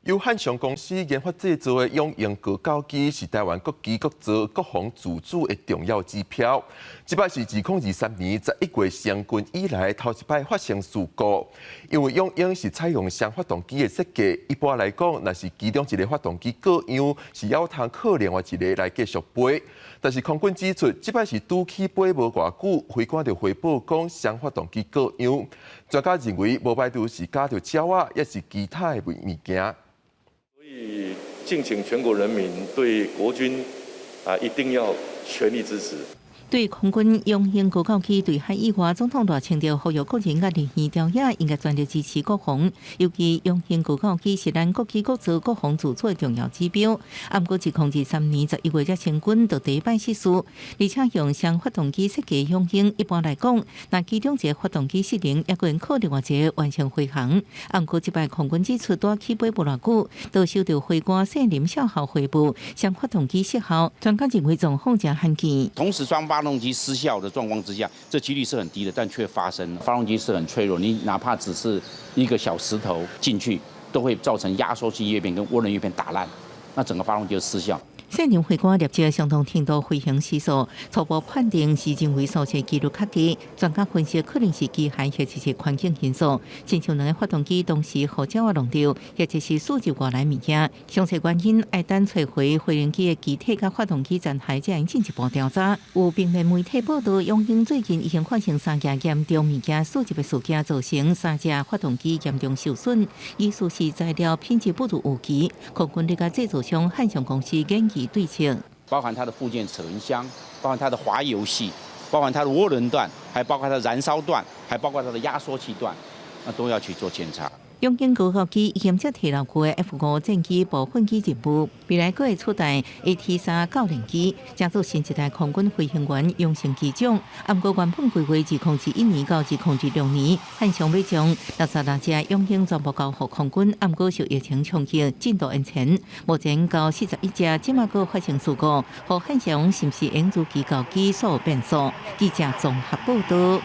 由汉翔公司研发制造的永盈国教机是台湾各机各造国防自主的重要指标。这摆是2023年11月成军以来头一摆发生事故。因为永盈是采用双发动机的设计，一般来讲，若是其中一个发动机过样，是要通靠另外一个来继续飞。但是空军指出，这摆是拄起飞无偌久，飞官就回报讲双发动机过样。专家认为，无排除是加着鸟啊，也是其他的物件。 所以，敬请全国人民对国军一定要全力支持。对空军永兴国教机对海以外，总统大强调，呼吁个人甲联系调野应该全力支持国防，尤其永兴国教机是咱国机国造国防自主的重要指标。不过2023年11月才成军，就第一摆失事，而且用双发动机设计永兴，一般来讲，那其中一个发动机失灵，也可能靠另外一个完成飞行。不过这摆空军指出，多起飞无偌久，都受到飞官姓林少校回报，双发动机失效，专家认为状况真罕见。同时双发动机失效的状况之下，这几率是很低的，但却发生了。发动机是很脆弱，你哪怕只是一个小石头进去，都会造成压缩机叶片跟涡轮叶片打烂，那整个发动机就失效。 现任飞官业绩相当程度飞行时速，初步判定是认为所测记录较低。专家分析可能是机械或者是环境因素，亲像两个发动机同时互鸟弄掉，或者是数入外来物件。详细原因要等找回飞行机的机体甲发动机残骸，才能进一步调查。有平面媒体报道，永兴最近已经发生3件严重物件数入的事件，造成3架发动机严重受损，意思是材料品质不如预期。空军这个制造商汉翔公司建议。 对称，包含它的附件齿轮箱，包含它的滑油系，包含它的涡轮段，还包括它的燃烧段，还包括它的压缩器段，那都要去做检查。 永兴国教机已经接提到过 F5战机部分机任务，未来还会出台 AT3教练机，加入新一代空军飞行员养成机种。不过原本规划2021年到2026年，汉翔要将66架永兴全部交付空军，不过受疫情冲击，进度延前。目前到41架，即马个发生事故，和汉翔是不是应如期教机所有变数？记者综合报道。